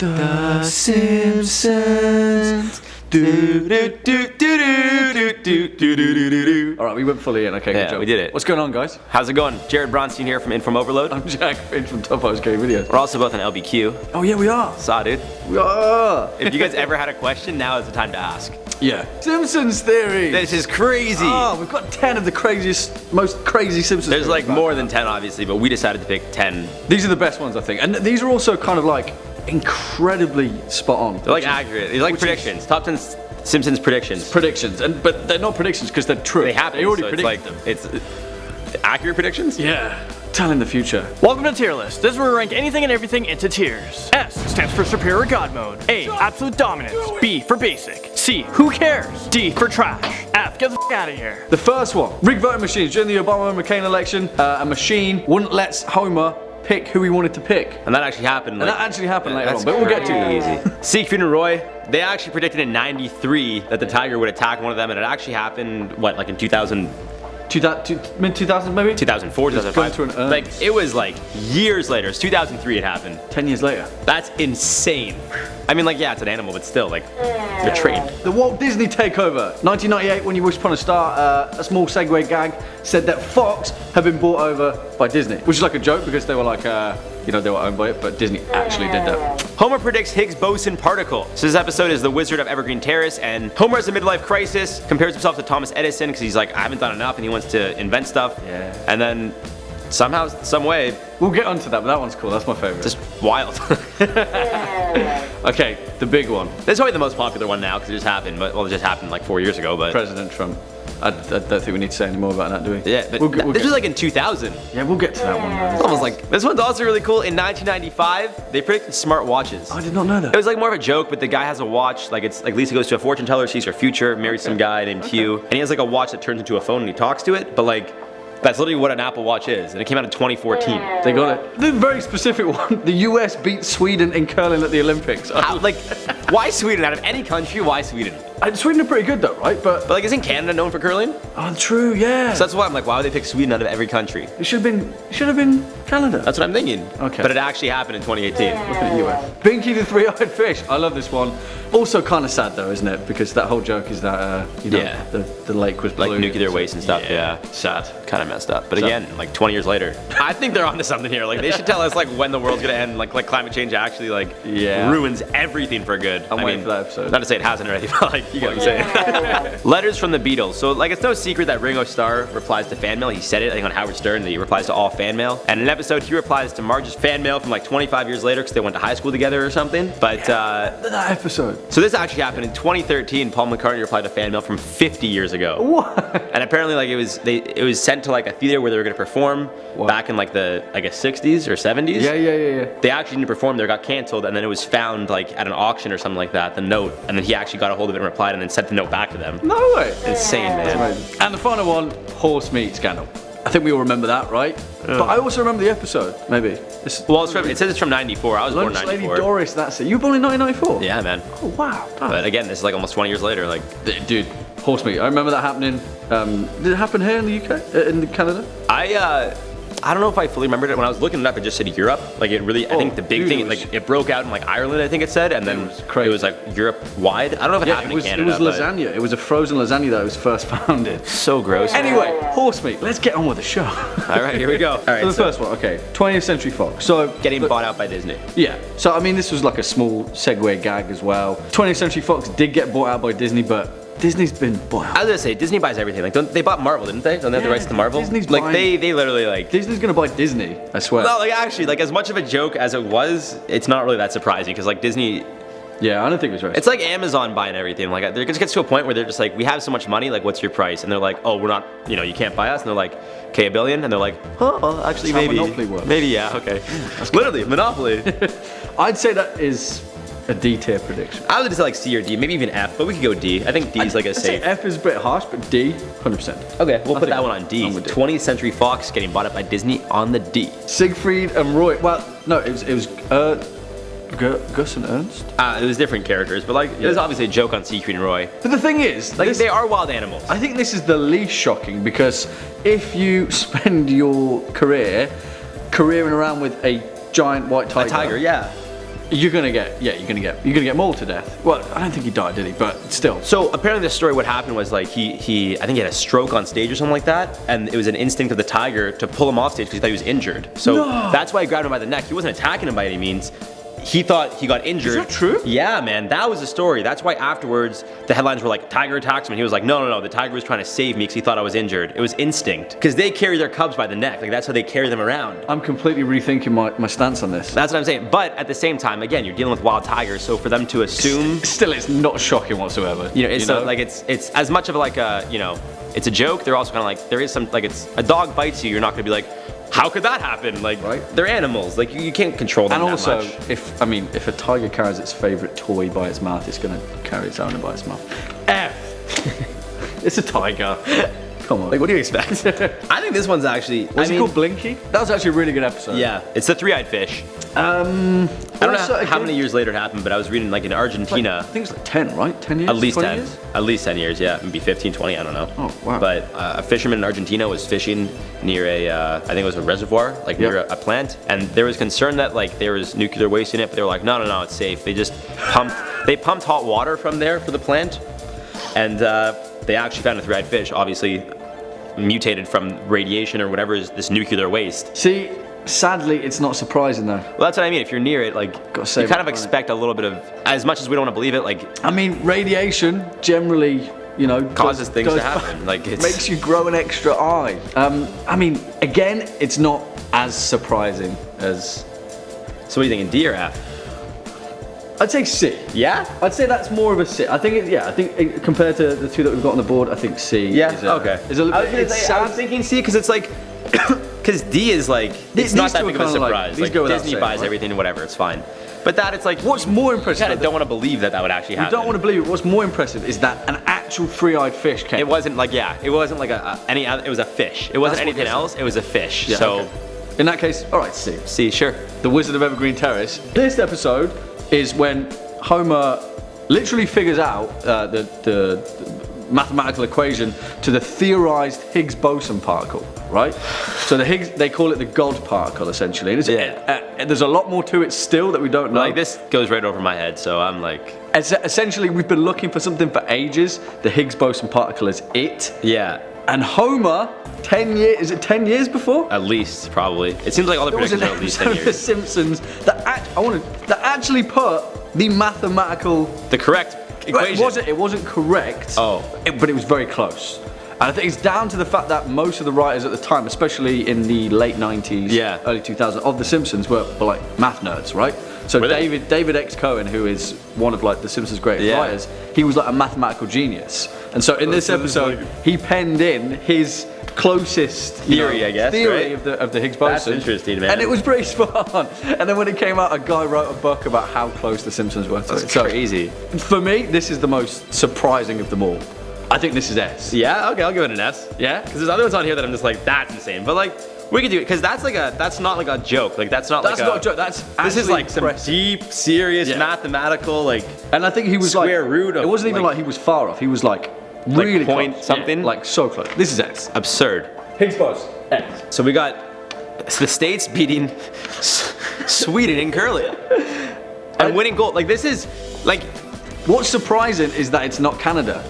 The Simpsons. Alright, we went fully in. Okay, good job. We did it. What's going on, guys? How's it going? Jared Bronstein here from Inform Overload. I'm Jack Finch from Topo's Game Videos. We're also both on LBQ. Oh yeah, we are. Saw, dude. We are. If you guys ever had a question, now is the time to ask. Yeah. Simpsons theory. This is crazy. Oh, we've got 10 of the most crazy Simpsons There's theories like more than 10, obviously, but we decided to pick 10. These are the best ones, I think. And these are also kind of like incredibly spot on. They're like accurate. They're like predictions. Top 10 Simpsons predictions. Predictions, but they're not predictions because they're true. They happen. They already so predicted them. It's accurate predictions? Yeah. Telling the future. Welcome to Tier List. This is where we rank anything and everything into tiers. S stands for Superior God Mode. A, Absolute Dominance. B, for Basic. C, Who Cares? D, for Trash. F, get the f out of here. The first one. Rigged voting machines. During the Obama and McCain election, a machine wouldn't let Homer pick who he wanted to pick. And that actually happened. And that actually happened later on, but we'll get to that. Easy. Siegfried and Roy, they actually predicted in '93 that the tiger would attack one of them, and it actually happened, what, like in 2000? Mid-2000s maybe? 2004, 2005. Going to an like, it was like years later. It's 2003 it happened. 10 years later. That's insane. I mean, like, yeah, it's an animal, but still, like, you're trained. The Walt Disney takeover. 1998, When You Wish Upon a Star, a small segue gag said that Fox had been bought over by Disney, which is like a joke because they were like, you know, they were owned by it, but Disney actually did that. Homer predicts Higgs boson particle. So this episode is The Wizard of Evergreen Terrace, and Homer has a midlife crisis, compares himself to Thomas Edison because he's like, I haven't done enough, and he wants to invent stuff. Yeah. And then somehow, some way, we'll get onto that, but that one's cool. That's my favorite. just wild. Okay, the big one. That's probably the most popular one now because it just happened, but well, it just happened like 4 years ago. But President Trump. I don't think we need to say any more about that, do we? yeah, but this was like in 2000. Yeah, we'll get to that one. It's almost like this one's also really cool. In 1995, they predicted smart watches. I did not know that. It was like more of a joke, but the guy has a watch. Like it's like Lisa goes to a fortune teller, sees her future, marries some guy named Hugh, and he has like a watch that turns into a phone and he talks to it. But like, that's literally what an Apple Watch is, and it came out in 2014. They got it. The very specific one. The US beat Sweden in curling at the Olympics. Like, why Sweden? Out of any country, why Sweden? Sweden are pretty good though, right? But like, isn't Canada known for curling? oh, true, yeah. So that's why I'm like, why would they pick Sweden out of every country? It should have been Canada. That's what I'm thinking. Okay. But it actually happened in 2018. Look at the US. Binky the Three-Eyed Fish. I love this one. Also kind of sad though, isn't it? Because that whole joke is that you know, Yeah. the lake was blue. Like nuclear waste and stuff. Yeah. Sad. Kind of messed up. But again, like 20 years later, I think they're onto something here. Like they should tell us like when the world's gonna end. Like climate change actually like ruins everything for good. I'm waiting for that episode. Not to say it hasn't already, but like you get what I'm saying. Letters from the Beatles. So like it's no secret that Ringo Starr replies to fan mail. He said it I think on Howard Stern that he replies to all fan mail. And in an episode he replies to Marge's fan mail from like 25 years later because they went to high school together or something. But That episode. so this actually happened in 2013. Paul McCartney replied to fan mail from 50 years ago. What? And apparently, like it was sent to like a theater where they were gonna perform back in like the I guess 60s or 70s. Yeah. They actually didn't perform there, got canceled, and then it was found like at an auction or something like that. The note, and then he actually got a hold of it and replied, and then sent the note back to them. No way. Insane, man. Amazing. And the final one, horse meat scandal. I think we all remember that, right? But I also remember the episode. Maybe. Well, it says it's from '94. I was born in Lunch Lady '94. Doris, that's it. You were born in 1994? Yeah, man. Oh wow. But again, this is like almost 20 years later. Like, Dude, horse meat. I remember that happening. Did it happen here in the UK? In Canada? I don't know if I fully remembered it. When I was looking it up, it just said Europe. Like it really, I think the big thing, like it broke out in like Ireland, I think it said, and then it was like Europe wide. I don't know if it happened in Canada. It was lasagna. It was a frozen lasagna that was first founded. So gross. Anyway, horse meat. Let's get on with the show. All right, here we go. All right, So the first one, okay. 20th Century Fox. So getting bought out by Disney. yeah. So I mean, this was like a small segue gag as well. 20th Century Fox did get bought out by Disney, but Disney's been bought out. I was gonna say Disney buys everything. Like, they bought Marvel, didn't they? Don't they have the rights to Marvel? Disney's like buying- they literally like. Disney's gonna buy Disney, I swear. No, like actually, like as much of a joke as it was, it's not really that surprising because like Disney. Yeah, I don't think it was right. It's like Amazon buying everything. Like it just gets to a point where they're just like, we have so much money. Like, what's your price? And they're like, oh, we're not. You know, you can't buy us. And they're like, okay, $1 billion. And they're like, oh, well, actually, That's how maybe. Monopoly works. Maybe, yeah, okay. Literally, Monopoly. I'd say that is a D tier prediction. I would just say like C or D, maybe even F, but we could go D. I think D is like a I'd say safe. F is a bit harsh, but D, 100%. Okay, we'll put think that one on D. I'm with D. 20th Century Fox getting bought up by Disney on the D. Siegfried and Roy. Well, no, it was Gus and Ernst. It was different characters, but like it was obviously a joke on Siegfried and Roy. But the thing is, Like they are wild animals. I think this is the least shocking because if you spend your careering around with a giant white tiger, A tiger, yeah. you're gonna get mauled to death. Well, I don't think he died, did he? But still. So apparently, the story what happened was like he I think he had a stroke on stage or something like that, and it was an instinct of the tiger to pull him off stage because he thought he was injured. So that's why he grabbed him by the neck. He wasn't attacking him by any means. He thought he got injured. Is that true? Yeah, man, that was the story. That's why afterwards the headlines were like, "Tiger attacks him," and he was like, "No, the tiger was trying to save me because he thought I was injured." It was instinct because they carry their cubs by the neck. Like that's how they carry them around. I'm completely rethinking my stance on this. That's what I'm saying. But at the same time, again, you're dealing with wild tigers, so for them to assume, Still, it's not shocking whatsoever. it's like it's as much of like a it's a joke. They're also kind of like there is some like it's a dog bites you. You're not gonna be like, how could that happen? Like, right? They're animals. Like, you can't control them And that also, much. if a tiger carries its favorite toy by its mouth, it's gonna carry its owner by its mouth. It's a tiger. Come on. Like, what do you expect? I think this one's actually. Was it called Blinky? That was actually a really good episode. Yeah, it's the three-eyed fish. I don't know how many years later it happened, but I was reading like in Argentina. I think it's like 10, right? 10 years? At least 20 10. years? At least 10 years, yeah. Maybe 15, 20, I don't know. Oh, wow. But a fisherman in Argentina was fishing near I think it was a reservoir, like near a plant. And there was concern that like there was nuclear waste in it, but they were like, no, it's safe. They just pumped hot water from there for the plant. And they actually found a three-eyed fish, obviously mutated from radiation or whatever is this nuclear waste. See, sadly, it's not surprising though. Well, that's what I mean. If you're near it, like, Gotta save you kind of the planet. expect a little bit of, as much as we don't want to believe it, like, I mean, radiation generally, causes things to happen. Like, it's makes you grow an extra eye. I mean, again, it's not as surprising as. So what are you thinking, D or F? I'd say C. Yeah? I'd say that's more of a C. I think compared to the two that we've got on the board, I think C. Yeah. Is Okay. Is a little I was bit. gonna say, I was thinking C because it's like, because D is like, it's not that big of a surprise. these go without Disney saying, buys right? everything and whatever, it's fine. But that it's like, What's more you impressive? kind of don't want to believe that would actually happen. You don't want to believe it. What's more impressive is that an actual three-eyed fish came. It wasn't like, it wasn't like any other, it was a fish. It wasn't That's what anything this else, it was a fish. Yeah, so, okay. In that case, all right, C. C, sure. The Wizard of Evergreen Terrace. This episode is when Homer literally figures out the mathematical equation to the theorized Higgs boson particle, right? So the Higgs, they call it the God particle, essentially. And there's a lot more to it still that we don't know. Like, this goes right over my head, so I'm like, Essentially, we've been looking for something for ages. The Higgs boson particle is it. yeah. And Homer, 10 years, is it 10 years before? At least, probably. It seems like all the There was an predictions are at least 10 episode of The years. Simpsons that actually put the mathematical. The correct equation. It wasn't correct. Oh. But it was very close. And I think it's down to the fact that most of the writers at the time, especially in the late 90s, early 2000s, of The Simpsons were like math nerds, right? So Were they? David X. Cohen, who is one of like The Simpsons' greatest Yeah. writers, he was like a mathematical genius. And so in this so this is episode, he penned in his closest Theory, I guess, theory right? of the Higgs boson. That's interesting, man. And it was pretty spot on. And then when it came out, a guy wrote a book about how close The Simpsons were to it. That's crazy. For me, this is the most surprising of them all. I think this is S. Yeah, okay, I'll give it an S. Yeah? Because there's other ones on here that I'm just like, that's insane. But like, we could do it, because that's not like a joke. Like, that's not That's like not a joke. That's This is actually like some impressive. deep, serious, Yeah. mathematical, like, And I think he was square root of, it wasn't even like- like he was far off. He was like really point close. something? Yeah, like so close. This is S. absurd. Higgs boson. S. So we got the States beating Sweden in curling. And winning gold. Like, this is, like, What's surprising is that it's not Canada.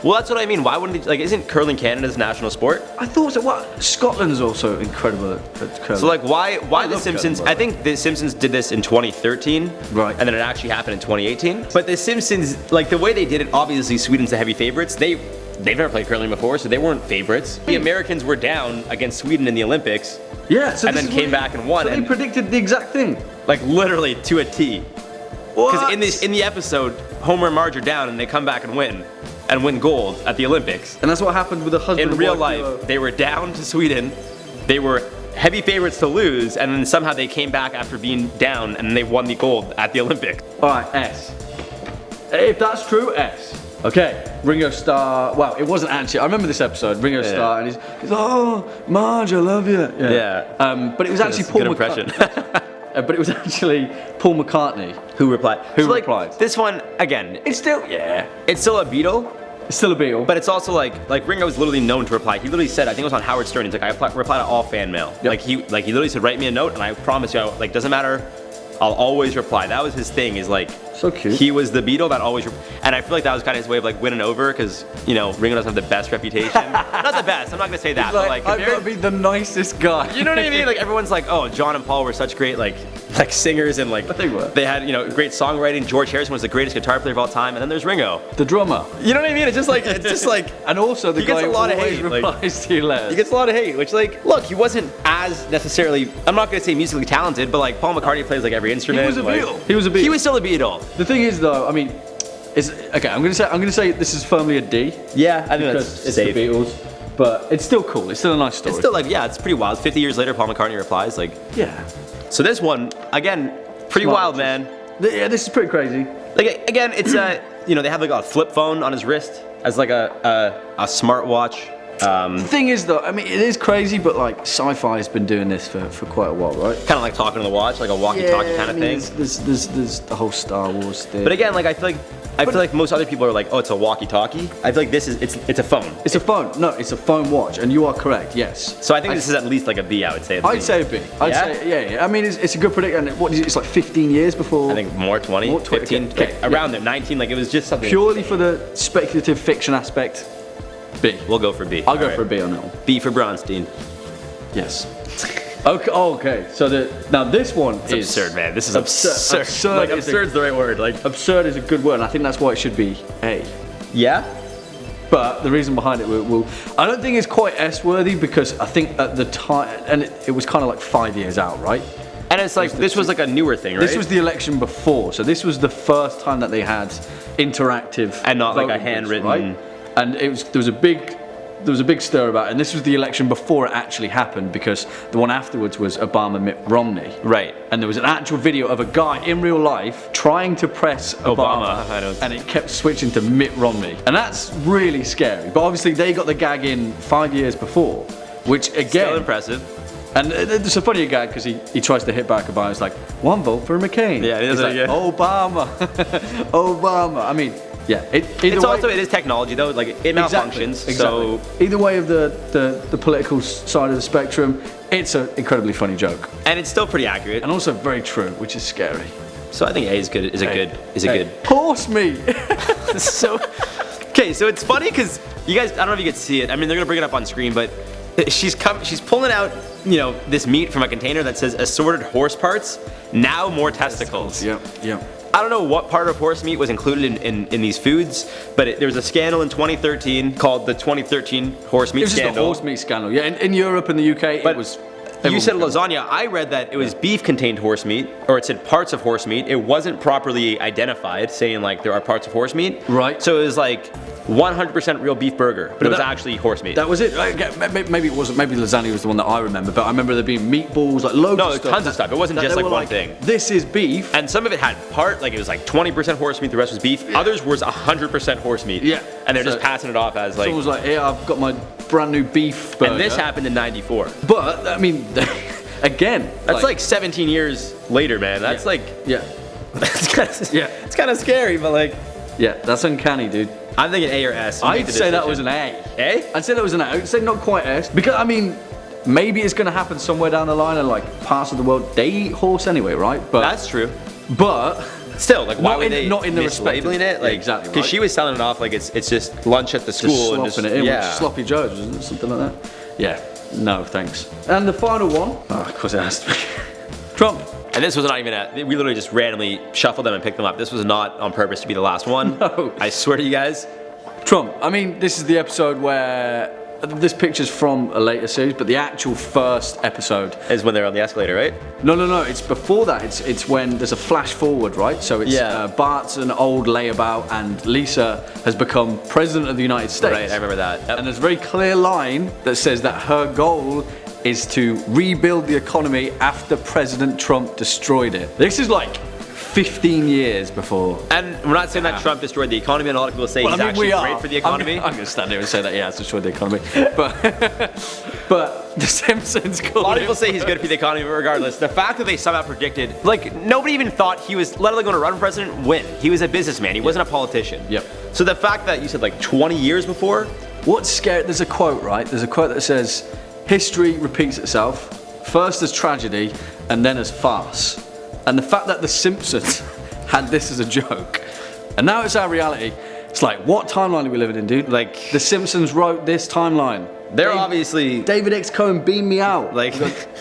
well, that's what I mean. Why wouldn't they, like, isn't curling Canada's national sport? I thought so. What? Scotland is also incredible at curling. So like, why I the love Simpsons? curling, by I the think the Simpsons did this in 2013, Right. And then it actually happened in 2018. But the Simpsons, like the way they did it, obviously Sweden's the heavy favorites. They've never played curling before, so they weren't favorites. The Americans were down against Sweden in the Olympics, yeah, so and this then is came what- back and won. So they And predicted the exact thing. like literally to a T. Because What? in the episode, Homer and Marge are down, and they come back and win gold at the Olympics. And that's what happened with the husband In and real wife life, duo. they were down to Sweden. They were heavy favorites to lose, and then somehow they came back after being down, and they won the gold at the Olympics. All right, S. If that's true, S. Okay, Ringo Starr. Well, it wasn't actually. I remember this episode. Ringo Starr, and he's like, "Oh, Marge, I love you." Yeah. But it was actually That's a Paul good impression. But it was actually Paul McCartney. Who replied? Who So, like, replied? This one again. It's still It's still a Beatle, it's still a Beatle. but it's also like Ringo was literally known to reply. He literally said, I think it was on Howard Stern. He's like, I reply to all fan mail. Yep. Like he literally said, write me a note, and I promise you, like, doesn't matter I'll always reply. That was his thing, is like, So cute. he was the Beatle that always, and I feel like that was kind of his way of like winning over, because, you know, Ringo doesn't have the best reputation. Not the best, I'm not gonna say that, but like, I've got to be the nicest guy. you know what I mean? Like, everyone's like, oh, John and Paul were such great like singers, and like They were. they had, you know, great songwriting. George Harrison was the greatest guitar player of all time, and then there's Ringo. The drummer. You know what I mean? It's just like And also the He gets guy a lot who of always hate, like- replies to you letters. he gets a lot of hate, which, like, look, he wasn't as necessarily, I'm not gonna say musically talented, but like Paul McCartney plays like every instrument. He was a like, Beatle. He was a Beatle. He was still a Beatle. The thing is, though, I mean, it's okay. I'm gonna say this is firmly a D Yeah, I think because that's it's safe. the Beatles, but it's still cool. It's still a nice story. It's still like, yeah, it's pretty wild. 50 years later, Paul McCartney replies like, yeah. so this one, again, pretty Smart. wild, man. Yeah, this is pretty crazy. Like, again, it's you know, they have like a flip phone on his wrist as like a smartwatch. The thing is, though, I mean, it is crazy, but like sci-fi has been doing this for quite a while, right? Kind of like talking to the watch, like a walkie-talkie kind of thing. There's the whole Star Wars thing. But again, like I feel like most other people are like, oh, it's a walkie-talkie. I feel like this is it's a phone. it's a phone. No, it's a phone watch, and you are correct. Yes. So I think this is at least like a B, I would say. I'd say a B. I'd Yeah? say yeah. I mean, it's a good prediction. And what is it? It's like 15 years before. I think more 20, More 20, 15, okay, around there, 19. Like it was just something. Purely for the speculative fiction aspect, B. We'll go for B. I'll go for a B on that one. B for Bronstein. Yes. Okay. Okay. So now this one It's is absurd, man. This is absurd. absurd. Like is a- absurd's the right word. Like Absurd is a good word, and I think that's why it should be A. yeah. But the reason behind it will I don't think it's quite S-worthy because I think at the time, and it was kind of like 5 years out, right? And it's like this was like a newer thing, right? This was the election before, so this was the first time that they had interactive And not like a voting booths, handwritten- right? And there was a big stir about it, and this was the election before it actually happened because the one afterwards was Obama Mitt Romney. Right. And there was an actual video of a guy in real life trying to press Obama, I don't- and it kept switching to Mitt Romney. And that's really scary. But obviously they got the gag in 5 years before, which Still again, impressive. and it's a funny gag because he tries to hit back Obama. It's like, one vote for McCain. Yeah, he does He's it like, again. Obama. Obama. I mean, yeah. Either It's way, also, it is technology though, like it malfunctions. So either way of the political side of the spectrum, it's an incredibly funny joke. and it's still pretty accurate. And also very true, which is scary. So I think A is good. Is a good. Horse meat. So okay, so it's funny because you guys, I don't know if you could see it. I mean, they're gonna bring it up on screen, but she's pulling out, you know, this meat from a container that says assorted horse parts. Now more testicles. Yep. I don't know what part of horse meat was included in these foods, but there was a scandal in 2013 called the 2013 horse meat It was just a scandal. horse meat scandal. Yeah, in Europe and the UK, But it was. You said lasagna. I read that it was beef contained horse meat, or it said parts of horse meat. It wasn't properly identified, saying like there are parts of horse meat. Right. So it was like 100% real beef burger, but it was that- actually horse meat. That was it. Maybe it wasn't. Maybe lasagna was the one that I remember. But I remember there being meatballs, like loads No, of stuff. tons of stuff. It wasn't that just they like were one thing. This is beef. And some of it had like it was like 20% horse meat, the rest was beef. Others was 100% horse meat. Yeah. And they're So just passing it off as like. Someone was like, "Yeah, I've got my brand new beef burger." And this happened in '94. But I mean, again, That's like 17 years later, man. That's like. yeah, That's kind of, Yeah. It's kind of scary, but like. yeah, that's uncanny, dude. I'm thinking A or S. You make I'd the say that was decision. an A. A? I'd say that was an A. I'd say not quite S because I mean, maybe it's going to happen somewhere down the line, and like parts of the world they eat horse anyway, right? But That's true. but Still, like, why Not would in- they not in the respect of- mislabeling it? Yeah, Like, exactly, Because right. she was selling it off like it's just lunch at the school just and slopping just it in yeah. with sloppy joes, wasn't it? Something like that. Yeah. No, thanks. And the final one. Oh, of course it has to be. Trump. And this was not even we literally just randomly shuffled them and picked them up. This was not on purpose to be the last one. No. I swear to you guys. Trump. I mean, this is the episode where this picture's from a later series, but the actual first episode. Is when they're on the escalator, right? No. It's before that. It's when there's a flash forward, right? So it's Yeah. Bart's an old layabout, and Lisa has become president of the United States. Right, I remember that. Yep. And there's a very clear line that says that her goal is to rebuild the economy after President Trump destroyed it. This is like 15 years before. And we're not saying that Trump destroyed the economy, and a lot of people say he's actually great for the economy. I'm going to stand here and say that, yeah, it's destroyed the economy. But the Simpsons A called lot of him- people say he's good for the economy, but regardless, the fact that they somehow predicted, like, nobody even thought he was, let alone going to run for president, win. He was a businessman. He wasn't a politician. Yep. So the fact that you said like 20 years before, What's scary, there's a quote, right? There's a quote that says, history repeats itself, first as tragedy and then as farce. And the fact that The Simpsons had this as a joke, and now it's our reality. It's like, what timeline are we living in, dude? Like, The Simpsons wrote this timeline. they're obviously David X. Cohen beamed me out. like,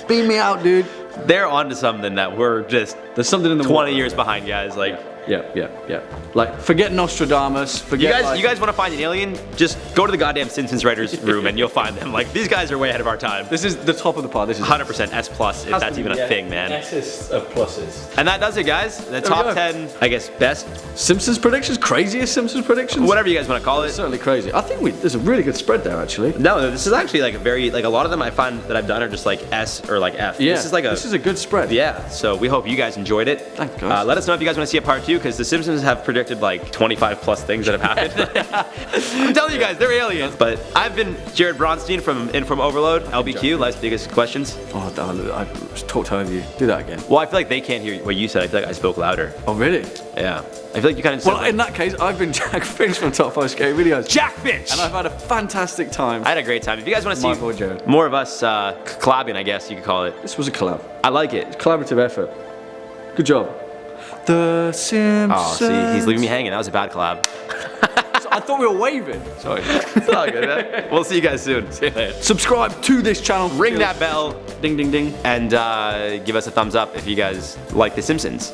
Beam me out, dude. they're onto something that we're just There's something in the 20 water. years behind, guys. Like, Yeah. Like, forget Nostradamus. Forget you guys want to find an alien? Just go to the goddamn Simpsons writers room and you'll find them. Like, these guys are way ahead of our time. This is the top of the pile. This is 100% S plus, if that's even a thing, man. S's of pluses. And that does it, guys. The we top go. 10, I guess, best, Simpsons predictions, craziest Simpsons predictions. whatever you guys want to call it. Certainly crazy. I think there's a really good spread there, actually. No, this is actually like a very, like a lot of them I find that I've done are just like S or like F. Yeah, This is like this is a good spread. yeah, so we hope you guys enjoyed it. Thanks, guys. Let us know if you guys want to see a part 2, because the Simpsons have predicted like 25 plus things that have happened. I'm telling you guys, they're aliens. But I've been Jared Bronstein from Overload, LBQ, life's biggest questions. Oh, darling, I talked over you. Do that again. Well, I feel like they can't hear what you said. I feel like I spoke louder. Oh, really? Yeah. I feel like you kind of said Well, in that case, I've been Jack Finch from Top 5 Scary Videos. Jack Finch! And I've had a fantastic time. I had a great time. If you guys want to My see boy Jared. more of us collabing, I guess you could call it. This was a collab. I like it. Collaborative effort. Good job. The Simpsons. Oh, see, he's leaving me hanging. That was a bad collab. I thought we were waving. Sorry. It's all good, man. We'll see you guys soon. See you later. Subscribe to this channel. Ring that bell Ding, ding, ding. and give us a thumbs up if you guys like The Simpsons.